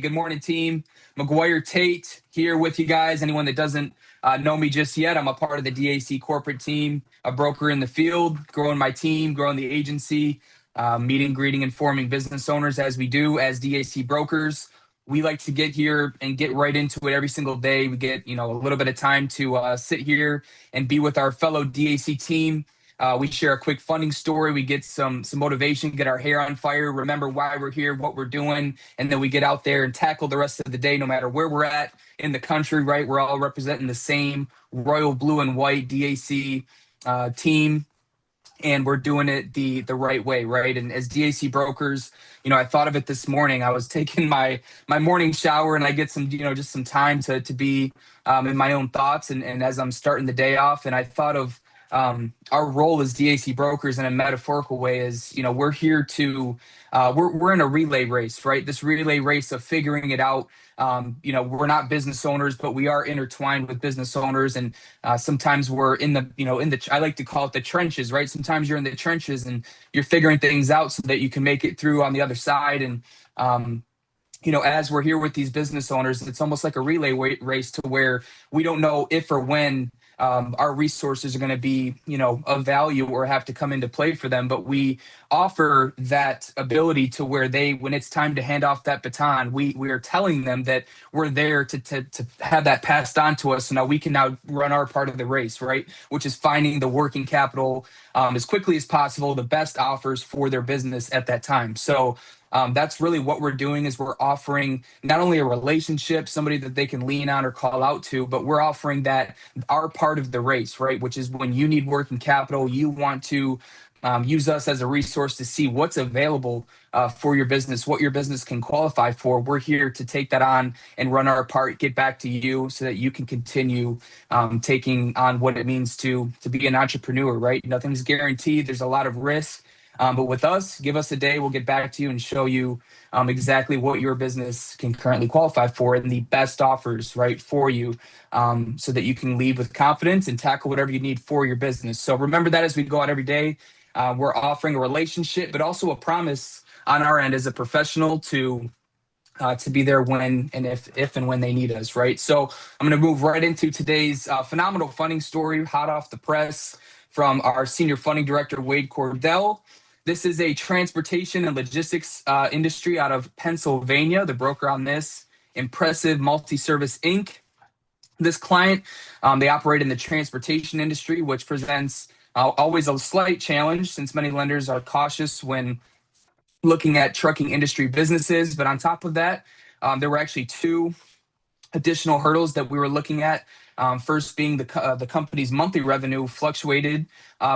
Good morning, team. McGuire Tate here with you guys. Anyone that doesn't know me just yet, I'm a part of the DAC corporate team, a broker in the field, growing my team, growing the agency, meeting, greeting, informing business owners as we do as DAC brokers. We like to get here and get right into it every single day. We get, a little bit of time to sit here and be with our fellow DAC team. We share a quick funding story. We get some motivation, get our hair on fire, remember why we're here, what we're doing, and then we get out there and tackle the rest of the day, no matter where we're at in the country, right? We're all representing the same royal blue and white DAC team, and we're doing it the right way, right? And as DAC brokers, I thought of it this morning. I was taking my morning shower, and I get some, just some time to be in my own thoughts, and as I'm starting the day off, and I thought of our role as DAC brokers in a metaphorical way is, we're here to, we're in a relay race, right? This relay race of figuring it out. We're not business owners, but we are intertwined with business owners. And sometimes we're in the, I like to call it the trenches, right? Sometimes you're in the trenches and you're figuring things out so that you can make it through on the other side. And, as we're here with these business owners, it's almost like a relay race to where we don't know if or when our resources are going to be, of value or have to come into play for them. But we offer that ability to where when it's time to hand off that baton, we are telling them that we're there to have that passed on to us. So now we can now run our part of the race, right? Which is finding the working capital as quickly as possible, the best offers for their business at that time. So that's really what we're doing is we're offering not only a relationship, somebody that they can lean on or call out to, but we're offering that our part of the race, right? Which is when you need working capital, you want to use us as a resource to see what's available for your business, what your business can qualify for. We're here to take that on and run our part, get back to you so that you can continue taking on what it means to be an entrepreneur, right? Nothing's guaranteed. There's a lot of risk. But with us, give us a day. We'll get back to you and show you exactly what your business can currently qualify for and the best offers, right, for you so that you can leave with confidence and tackle whatever you need for your business. So remember that as we go out every day, we're offering a relationship, but also a promise on our end as a professional to be there when and if and when they need us, right? So I'm going to move right into today's phenomenal funding story, hot off the press from our senior funding director, Wade Cordell. This is a transportation and logistics industry out of Pennsylvania. The broker on this, Impressive Multi-Service Inc. This client, they operate in the transportation industry, which presents always a slight challenge since many lenders are cautious when looking at trucking industry businesses. But on top of that, there were actually two additional hurdles that we were looking at. First being the company's monthly revenue fluctuated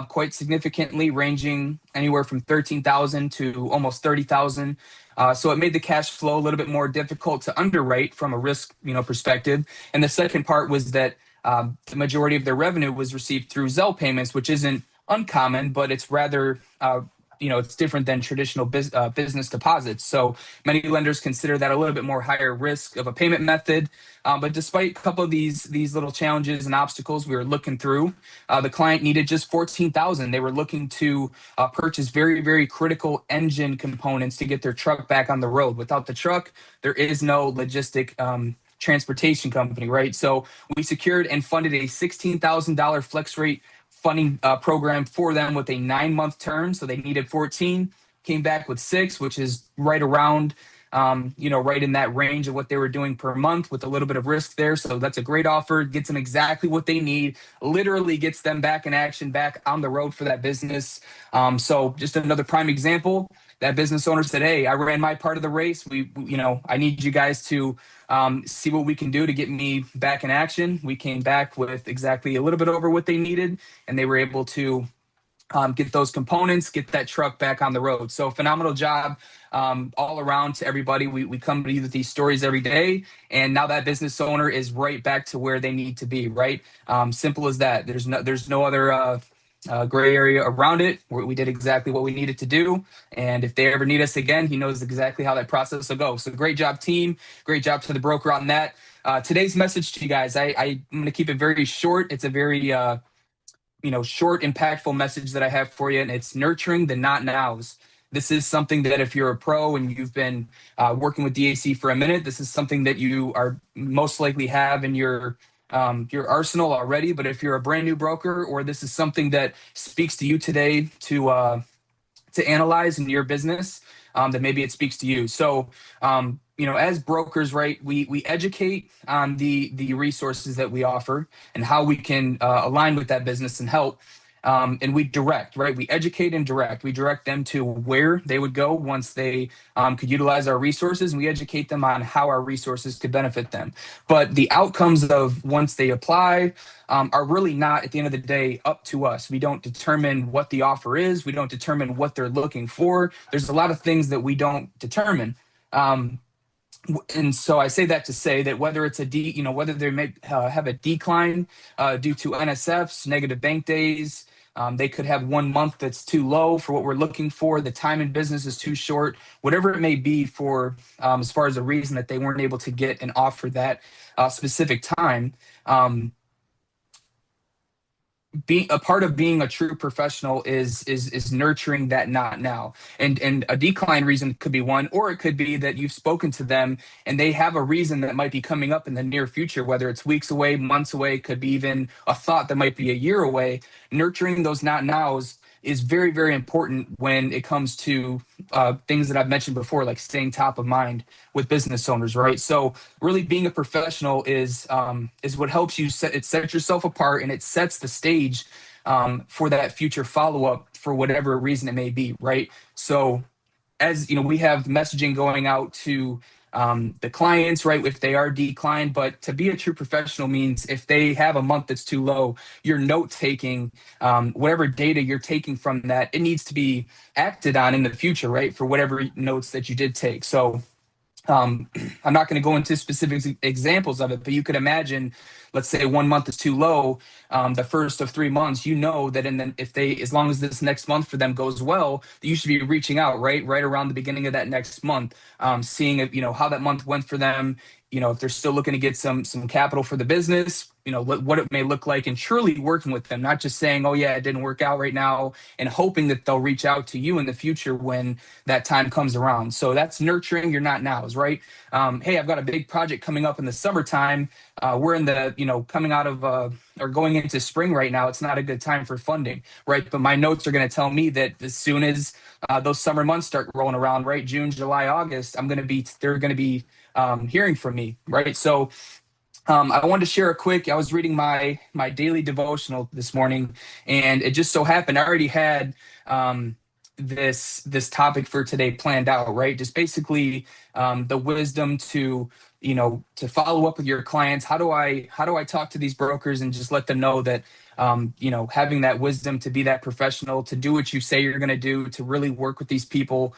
quite significantly, ranging anywhere from $13,000 to almost $30,000. So it made the cash flow a little bit more difficult to underwrite from a risk, perspective. And the second part was that the majority of their revenue was received through Zelle payments, which isn't uncommon, but it's rather it's different than traditional business deposits. So many lenders consider that a little bit more higher risk of a payment method. But despite a couple of these little challenges and obstacles we were looking through, the client needed just $14,000. They were looking to purchase very, very critical engine components to get their truck back on the road. Without the truck, there is no logistic transportation company, right? So we secured and funded a $16,000 flex rate funding program for them with a 9-month term. So they needed 14, came back with 6, which is right around, right in that range of what they were doing per month with a little bit of risk there. So that's a great offer, gets them exactly what they need, literally gets them back in action, back on the road for that business. So just another prime example. That business owner said, "Hey, I ran my part of the race. I need you guys to see what we can do to get me back in action." We came back with exactly a little bit over what they needed, and they were able to get those components, get that truck back on the road. So phenomenal job all around to everybody. We come to you with these stories every day, and now that business owner is right back to where they need to be, right? Simple as that. There's no other gray area around it. We did exactly what we needed to do. And if they ever need us again, he knows exactly how that process will go. So great job, team. Great job to the broker on that. Today's message to you guys, I'm going to keep it very short. It's a very, short, impactful message that I have for you. And it's nurturing the not nows. This is something that if you're a pro and you've been working with DAC for a minute, this is something that you are most likely have in your arsenal already. But if you're a brand new broker, or this is something that speaks to you today to analyze in your business, then maybe it speaks to you. So, as brokers, right, we educate on the resources that we offer and how we can align with that business and help. And we direct, right? We educate and direct. We direct them to where they would go once they could utilize our resources, and we educate them on how our resources could benefit them. But the outcomes of once they apply are really not, at the end of the day, up to us. We don't determine what the offer is. We don't determine what they're looking for. There's a lot of things that we don't determine. And so I say that to say that whether it's whether they may have a decline due to NSFs, negative bank days, they could have 1 month that's too low for what we're looking for. The time in business is too short, whatever it may be for as far as the reason that they weren't able to get an offer that specific time. Being a part of being a true professional is nurturing that not now, and a decline reason could be one, or it could be that you've spoken to them and they have a reason that might be coming up in the near future, whether it's weeks away, months away, could be even a thought that might be a year away. Nurturing those not nows is very, very important when it comes to things that I've mentioned before, like staying top of mind with business owners, right? So really being a professional is what helps you set yourself apart, and it sets the stage for that future follow-up for whatever reason it may be, right? So as you know, we have messaging going out to the clients, right, if they are declined. But to be a true professional means if they have a month that's too low, you're note taking, whatever data you're taking from that, it needs to be acted on in the future, right, for whatever notes that you did take. So I'm not going to go into specific examples of it, but you could imagine, let's say 1 month is too low, the first of 3 months, that as long as this next month for them goes well, you should be reaching out right around the beginning of that next month, seeing if, how that month went for them, if they're still looking to get some capital for the business, what it may look like, and truly working with them, not just saying, oh yeah, it didn't work out right now, and hoping that they'll reach out to you in the future when that time comes around. So that's nurturing your not nows, right? Hey, I've got a big project coming up in the summertime. We're in the, coming out of or going into spring right now. It's not a good time for funding, right? But my notes are going to tell me that as soon as those summer months start rolling around, right, June, July, August, they're going to be hearing from me, right? So I wanted to share I was reading my daily devotional this morning, and it just so happened I already had this topic for today planned out, right? Just basically the wisdom to follow up with your clients. How do I talk to these brokers and just let them know that having that wisdom to be that professional, to do what you say you're going to do, to really work with these people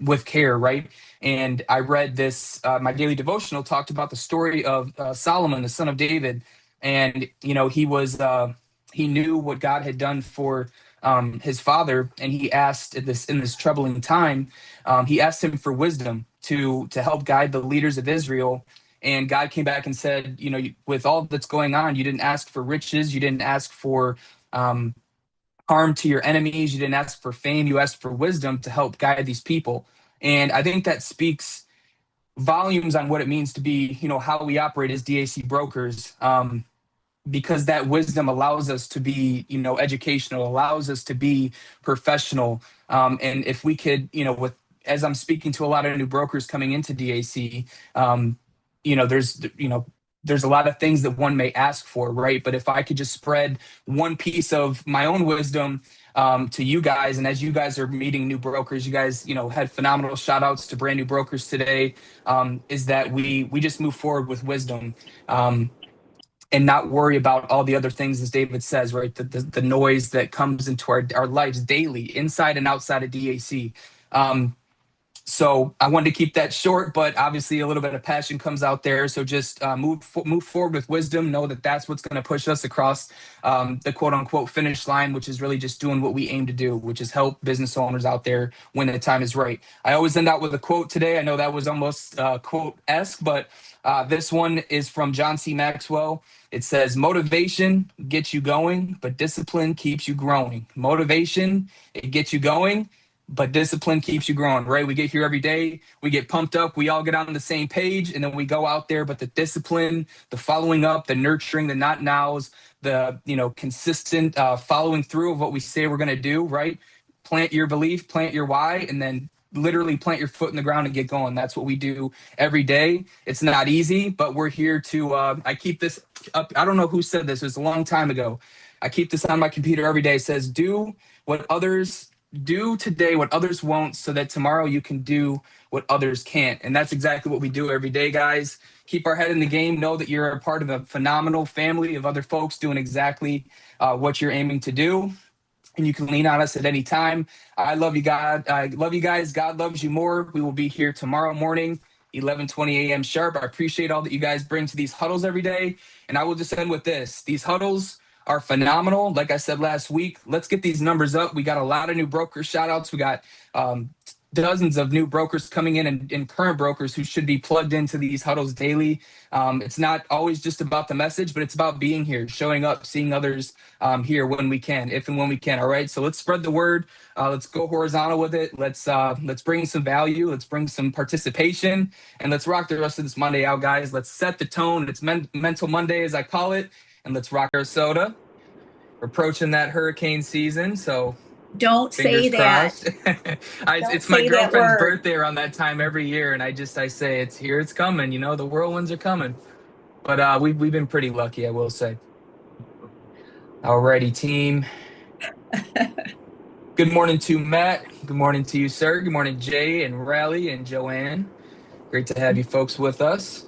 with care, right? And I read this, my daily devotional talked about the story of Solomon, the son of David. And, he knew what God had done for his father. And he asked in this troubling time, he asked him for wisdom to help guide the leaders of Israel. And God came back and said, with all that's going on, you didn't ask for riches. You didn't ask for harm to your enemies. You didn't ask for fame. You asked for wisdom to help guide these people. And I think that speaks volumes on what it means to be, how we operate as DAC brokers, because that wisdom allows us to be, educational, allows us to be professional. And if we could, as I'm speaking to a lot of new brokers coming into DAC, there's a lot of things that one may ask for, right? But if I could just spread one piece of my own wisdom to you guys, and as you guys are meeting new brokers, you guys, had phenomenal shout outs to brand new brokers today, is that we just move forward with wisdom, and not worry about all the other things, as David says, right? The noise that comes into our lives daily, inside and outside of DAC. So I wanted to keep that short, but obviously a little bit of passion comes out there. So just move forward with wisdom. Know that that's what's going to push us across the quote unquote finish line, which is really just doing what we aim to do, which is help business owners out there when the time is right. I always end out with a quote today. I know that was almost quote-esque, but this one is from John C. Maxwell. It says, motivation gets you going, but discipline keeps you growing. Motivation, it gets you going, but discipline keeps you growing, right? We get here every day, we get pumped up, we all get on the same page, and then we go out there. But the discipline, the following up, the nurturing, the not nows, the consistent following through of what we say we're going to do, right? Plant your belief, plant your why, and then literally plant your foot in the ground and get going. That's what we do every day. It's not easy, but we're here to I keep this up. I don't know who said this, it was a long time ago. I keep this on my computer every day. It says, do today what others won't, so that tomorrow you can do what others can't. And that's exactly what we do every day, guys. Keep our head in the game. Know that you're a part of a phenomenal family of other folks doing exactly what you're aiming to do. And you can lean on us at any time. I love you, God. I love you guys. God loves you more. We will be here tomorrow morning, 11:20 a.m. sharp. I appreciate all that you guys bring to these huddles every day. And I will just end with this. These huddles are phenomenal. Like I said last week, let's get these numbers up. We got a lot of new broker shout outs. We got dozens of new brokers coming in, and current brokers who should be plugged into these huddles daily. It's not always just about the message, but it's about being here, showing up, seeing others here when we can, if and when we can. All right. So let's spread the word. Let's go horizontal with it. Let's bring some value. Let's bring some participation, and let's rock the rest of this Monday out, guys. Let's set the tone. It's Mental Monday, as I call it. And let's rock our soda. We're approaching that hurricane season, so don't say that. It's my girlfriend's birthday around that time every year, and I say it's here, it's coming. The whirlwinds are coming. But we've been pretty lucky, I will say. Alrighty, team. Good morning to Matt. Good morning to you, sir. Good morning, Jay and Riley and Joanne. Great to have you folks with us.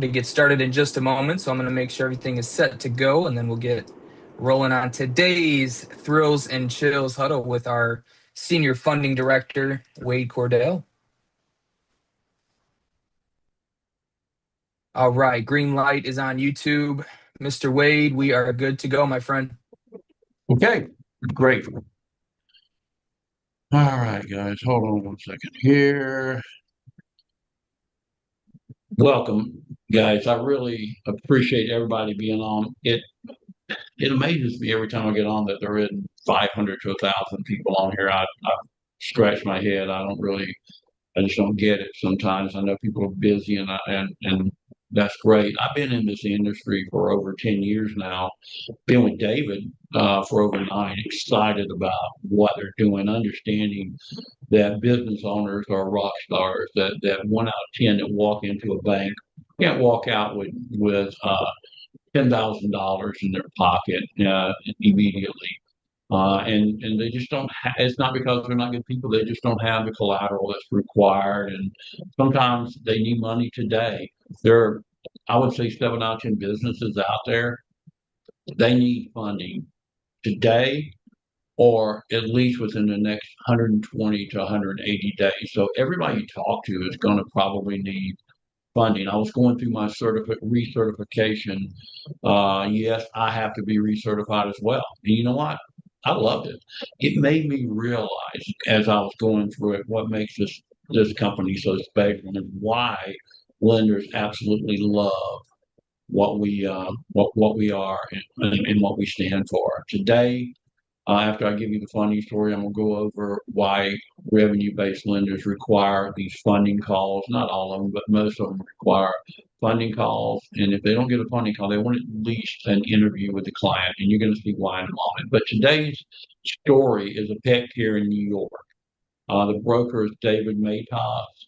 To get started in just a moment, so I'm going to make sure everything is set to go, and then we'll get rolling on today's Thrills and Chills Huddle with our Senior Funding Director, Wade Cordell. All right, green light is on YouTube. Mr. Wade, we are good to go, my friend. Okay, great. All right, guys, hold on one second here. Welcome, guys. I really appreciate everybody being on. It amazes me every time I get on that there isn't 500 to 1,000 people on here. I scratch my head. I just don't get it sometimes. I know people are busy, and that's great. I've been in this industry for over 10 years now. Been with David for over 9. Excited about what they're doing, understanding that business owners are rock stars. That 1 out of 10 that walk into a bank can't walk out with $10,000 in their pocket immediately. And they just don't. It's not because they're not good people. They just don't have the collateral that's required, and sometimes they need money today. I would say 7 out of 10 businesses out there, they need funding today, or at least within the next 120 to 180 days. So everybody you talk to is going to probably need funding. I was going through my recertification. Yes, I have to be recertified as well. And you know what? I loved it. It made me realize as I was going through it what makes this company so special, and why lenders absolutely love what we are and what we stand for. Today, after I give you the funding story, I'm going to go over why revenue-based lenders require these funding calls. Not all of them, but most of them require funding calls. And if they don't get a funding call, they want at least an interview with the client. And you're going to see why in a moment. But today's story is a pet here in New York. The broker is David Matos.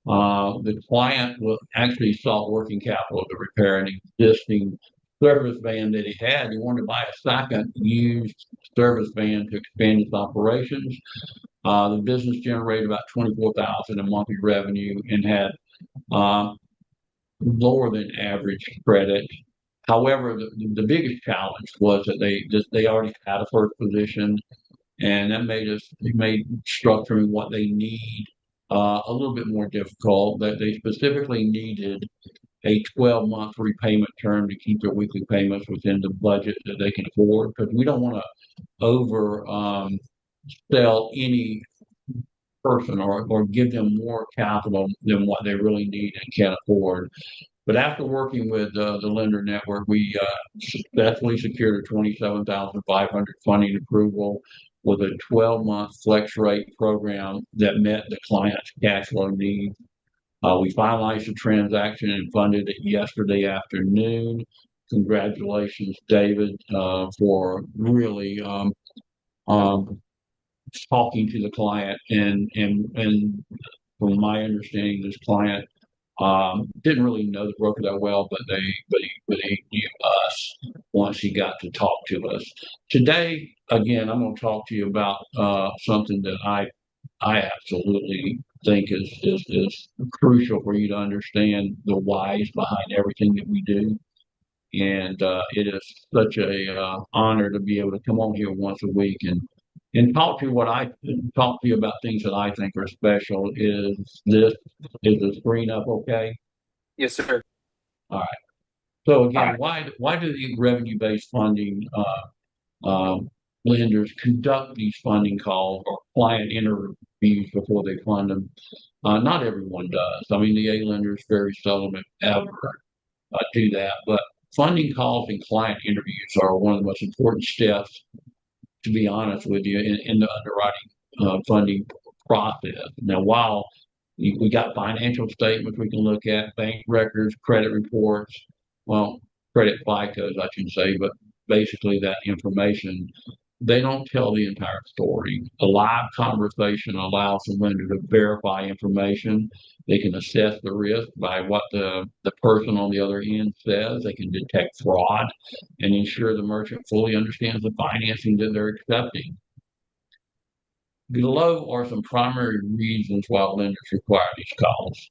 The client actually sought working capital to repair an existing service van that he had. He wanted to buy a second used service van to expand its operations. The business generated about $24,000 in monthly revenue and had lower than average credit. However, the biggest challenge was that they already had a first position, and that made structuring what they need a little bit more difficult. That they specifically needed a 12-month repayment term to keep their weekly payments within the budget that they can afford, because we don't want to over sell any person or give them more capital than what they really need and can't afford. But after working with the lender network, we successfully secured a $27,500 funding approval. with a 12-month flex rate program that met the client's cash flow needs. We finalized the transaction and funded it yesterday afternoon. Congratulations, David, for really talking to the client. And from my understanding, this client didn't really know the broker that well, but he knew us once he got to talk to us. Today, again, I'm going to talk to you about something that I absolutely think is crucial for you to understand the whys behind everything that we do. And it is such a honor to be able to come on here once a week and talk to you about things that I think are special. Is the screen up okay? Yes, sir. All right. So again, why do the revenue-based funding lenders conduct these funding calls or client interviews before they fund them? Not everyone does. I mean, the A lenders very seldom if ever do that, but funding calls and client interviews are one of the most important steps, to be honest with you, in the underwriting funding process. Now, while we got financial statements we can look at, bank records, credit reports, well, credit FICOs, I should say, but basically that information, they don't tell the entire story. A live conversation allows the lender to verify information. They can assess the risk by what the person on the other end says. They can detect fraud and ensure the merchant fully understands the financing that they're accepting. Below are some primary reasons why lenders require these calls.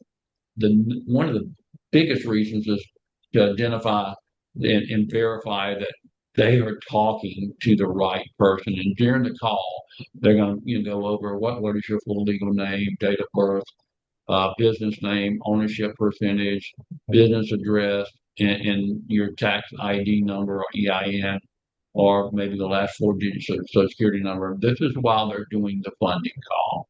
One of the biggest reasons is to identify and verify that they are talking to the right person. And during the call, they're going to go over what is your full legal name, date of birth, business name, ownership percentage, business address, and your tax ID number or EIN, or maybe the last 4 digits of the Social Security number. This is while they're doing the funding call.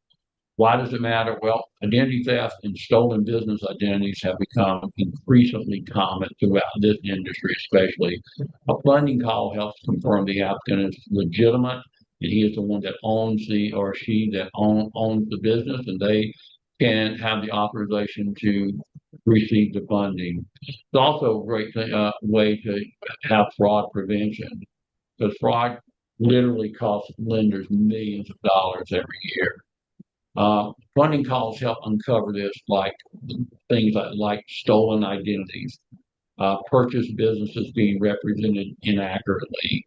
Why does it matter? Well, identity theft and stolen business identities have become increasingly common throughout this industry, especially. A funding call helps confirm the applicant is legitimate, and he is the one that owns or she that owns the business, and they can have the authorization to receive the funding. It's also a great way to have fraud prevention, because fraud literally costs lenders millions of dollars every year. Funding calls help uncover this, like things like stolen identities, purchase businesses being represented inaccurately,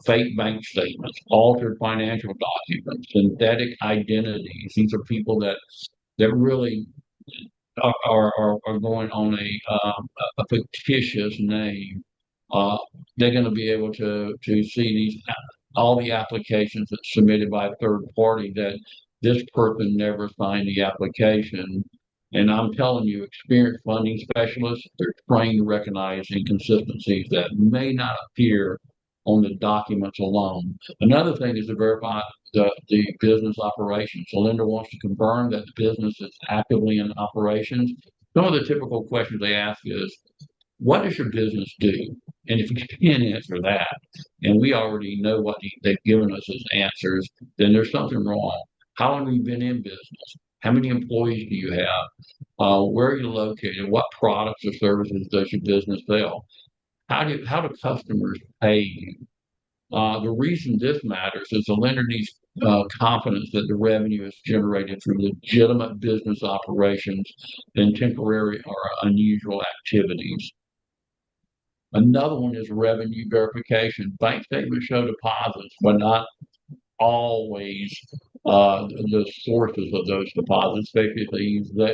fake bank statements, altered financial documents, synthetic identities. These are people that really are going on a fictitious name. They're going to be able to see all the applications that's submitted by a third party that this person never signed the application. And I'm telling you, experienced funding specialists, they're trained to recognize inconsistencies that may not appear on the documents alone. Another thing is to verify the business operations. The lender wants to confirm that the business is actively in operations. Some of the typical questions they ask is, what does your business do? And if you can't answer that, and we already know what they've given us as answers, then there's something wrong. How long have you been in business? How many employees do you have? Where are you located? What products or services does your business sell? How do customers pay you? The reason this matters is the lender needs confidence that the revenue is generated through legitimate business operations than temporary or unusual activities. Another one is revenue verification. Bank statements show deposits, but not always the sources of those deposits, especially if they use Zelle.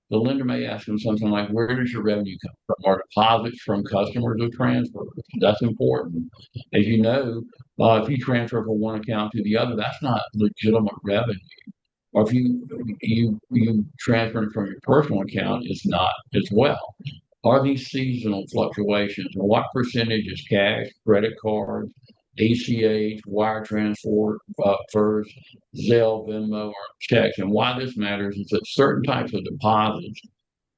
The lender may ask them something like, where does your revenue come from? Are deposits from customers or transfers? That's important. As you know, if you transfer from one account to the other, that's not legitimate revenue. Or if you transfer from your personal account, it's not as well. Are these seasonal fluctuations? And what percentage is cash, credit cards, ACH, wire transfer, first, Zelle, Venmo, or checks? And why this matters is that certain types of deposits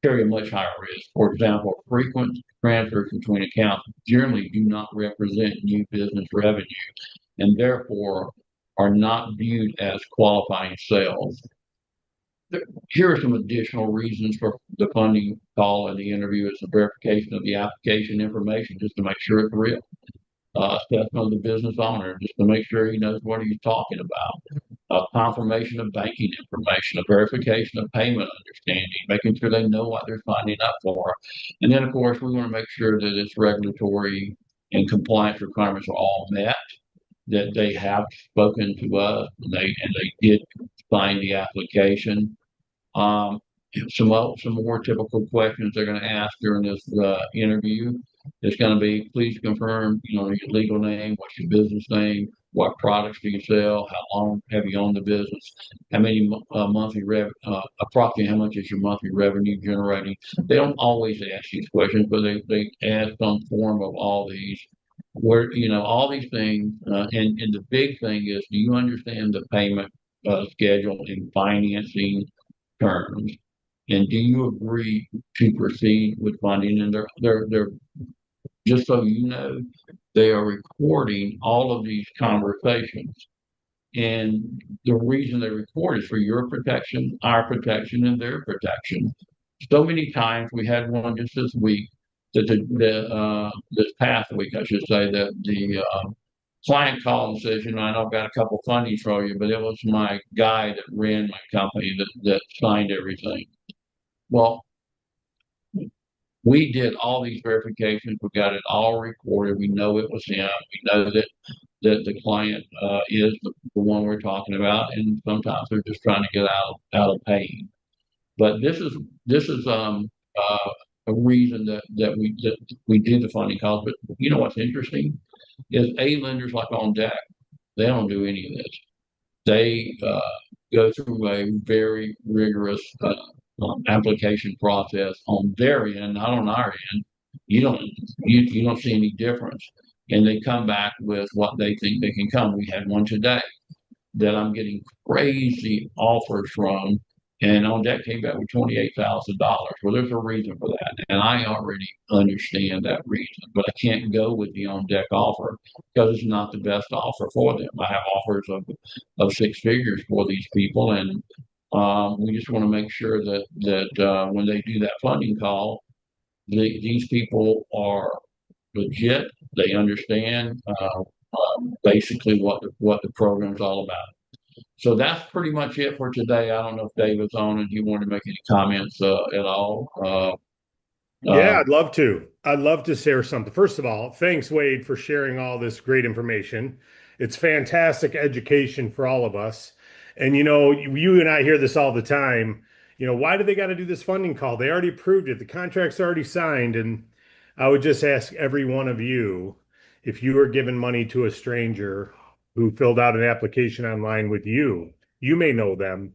carry a much higher risk. For example, frequent transfers between accounts generally do not represent new business revenue, and therefore are not viewed as qualifying sales. Here are some additional reasons for the funding call and the interview is the verification of the application information just to make sure it's real. Assessment of the business owner just to make sure he knows what he's talking about. Confirmation of banking information, a verification of payment understanding, making sure they know what they're signing up for. And then, of course, we want to make sure that its regulatory and compliance requirements are all met, that they have spoken to us, and they did sign the application. Um, some more typical questions they're going to ask during this interview. It's going to be, please confirm, your legal name, what's your business name, what products do you sell, how long have you owned the business, how many monthly approximately how much is your monthly revenue generating. They don't always ask these questions, but they ask some form of all these. Where all these things, and the big thing is, do you understand the payment schedule and financing terms, and do you agree to proceed with funding? And they're just so you know, they are recording all of these conversations. And the reason they record is for your protection, our protection, and their protection. So many times we had one just this week that this past week, I should say, that the client called and says, I know I've got a couple fundings for you, but it was my guy that ran my company that signed everything. Well, we did all these verifications. We got it all recorded. We know it was him. We know that the client is the one we're talking about, and sometimes they're just trying to get out of pain. But this is a reason that we did the funding calls. But what's interesting is lenders like on DAC, they don't do any of this. They go through a very rigorous application process on their end, not on our end. You don't see any difference, and they come back with what they think they can come. We had one today that I'm getting crazy offers from, and on that came back with $28,000. Well, there's a reason for that, and I already understand that reason, but I can't go with the on deck offer because it's not the best offer for them. I have offers of six figures for these people, and we just want to make sure that when they do that funding call, these people are legit. They understand basically what the program's all about. So that's pretty much it for today. I don't know if David's on and he wanted to make any comments at all. Yeah, I'd love to. I'd love to share something. First of all, thanks, Wade, for sharing all this great information. It's fantastic education for all of us. And you and I hear this all the time. Why do they got to do this funding call? They already approved it. The contract's already signed. And I would just ask every one of you, if you were giving money to a stranger who filled out an application online with you, you may know them,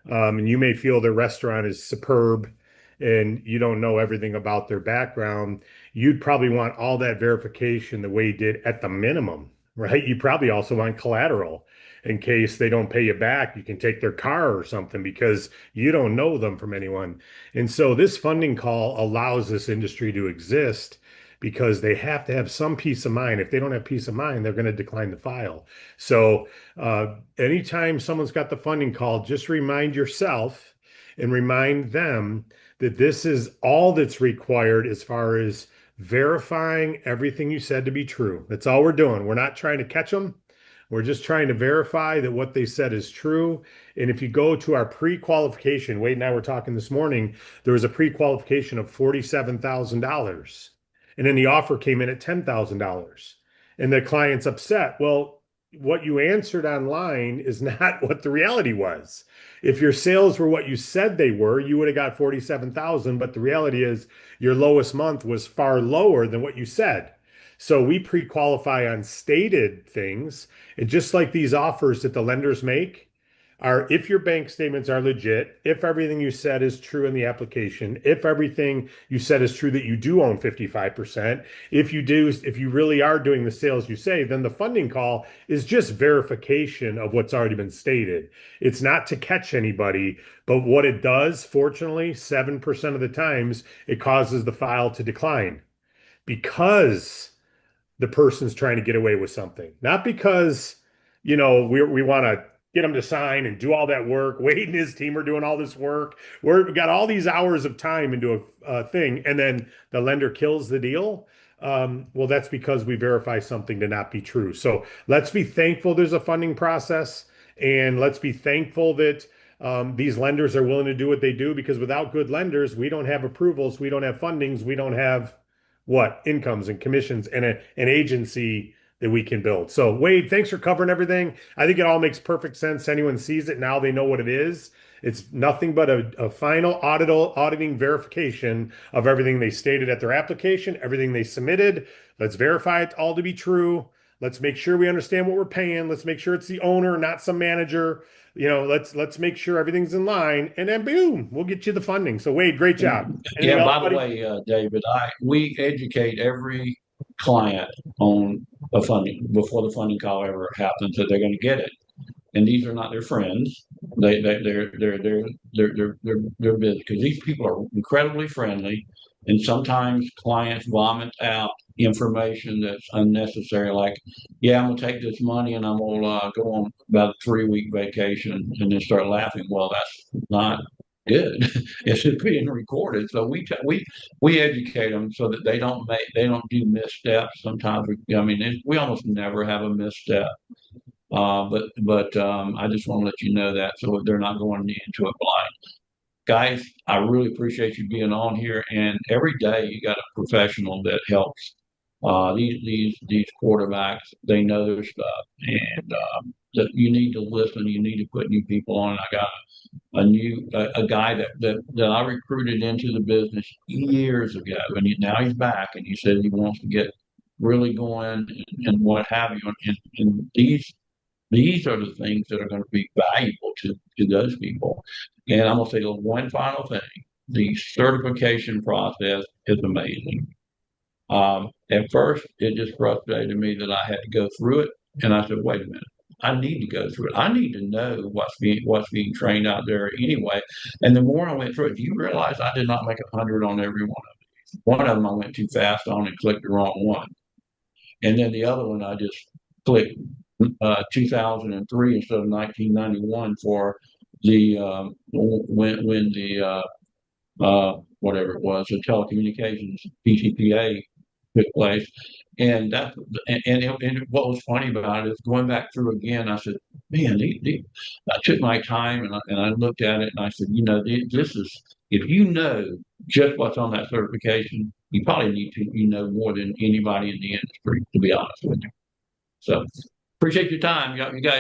and you may feel their restaurant is superb and you don't know everything about their background. You'd probably want all that verification the way you did at the minimum, right? You probably also want collateral in case they don't pay you back. You can take their car or something because you don't know them from anyone. And so this funding call allows this industry to exist because they have to have some peace of mind. If they don't have peace of mind, they're going to decline the file. So anytime someone's got the funding call, just remind yourself and remind them that this is all that's required as far as verifying everything you said to be true. That's all we're doing. We're not trying to catch them. We're just trying to verify that what they said is true. And if you go to our pre-qualification, Wade and I were talking this morning, there was a pre-qualification of $47,000. And then the offer came in at $10,000. And the client's upset. Well, what you answered online is not what the reality was. If your sales were what you said they were, you would have got 47,000, but the reality is your lowest month was far lower than what you said. So we pre-qualify on stated things, and just like these offers that the lenders make are, if your bank statements are legit, if everything you said is true in the application, if everything you said is true that you do own 55%, if you really are doing the sales you say, then the funding call is just verification of what's already been stated. It's not to catch anybody, but what it does, fortunately, 7% of the times, it causes the file to decline because the person's trying to get away with something, not because we want to get them to sign and do all that work. Wade and his team are doing all this work. We've got all these hours of time into a thing, and then the lender kills the deal. Well, that's because we verify something to not be true. So let's be thankful there's a funding process, and let's be thankful that these lenders are willing to do what they do, because without good lenders, we don't have approvals, we don't have fundings, we don't have what? Incomes and commissions and an agency that we can build. So Wade, thanks for covering everything. I think it all makes perfect sense. Anyone sees it now, they know what it is. It's nothing but a final auditing verification of everything they stated at their application, everything they submitted. Let's verify it all to be true. Let's make sure we understand what we're paying. Let's make sure it's the owner, not some manager. Let's make sure everything's in line, and then boom, we'll get you the funding. So Wade, great job. Yeah, by the way, David, we educate every client on the funding before the funding call ever happens, that they're going to get it. And these are not their friends. They're busy, because these people are incredibly friendly, and sometimes clients vomit out information that's unnecessary. Like, yeah, I'm gonna take this money and I'm gonna go on about a 3-week vacation, and then start laughing. Well, that's not good. It's being recorded, so we educate them so that they don't do missteps. Sometimes we almost never have a misstep. But I just want to let you know that, so they're not going into it blind. Guys, I really appreciate you being on here, and every day you got a professional that helps. These quarterbacks, they know their stuff, and that you need to listen. You need to put new people on. I got a guy that I recruited into the business years ago, and now he's back, and he said he wants to get really going and what have you. And these are the things that are going to be valuable to those people. And I'm going to say one final thing. The certification process is amazing. At first, it just frustrated me that I had to go through it. And I said, wait a minute, I need to go through it. I need to know what's being trained out there anyway. And the more I went through it, do you realize I did not make 100 on every one of these? One of them I went too fast on and clicked the wrong one. And then the other one I just clicked 2003 instead of 1991 for the when the whatever it was, the telecommunications PCPA took place. And what was funny about it is, going back through again, I said, man, I took my time, and I looked at it, and I said, this is, if you know just what's on that certification, you probably need to more than anybody in the industry, to be honest with you. So appreciate your time. You guys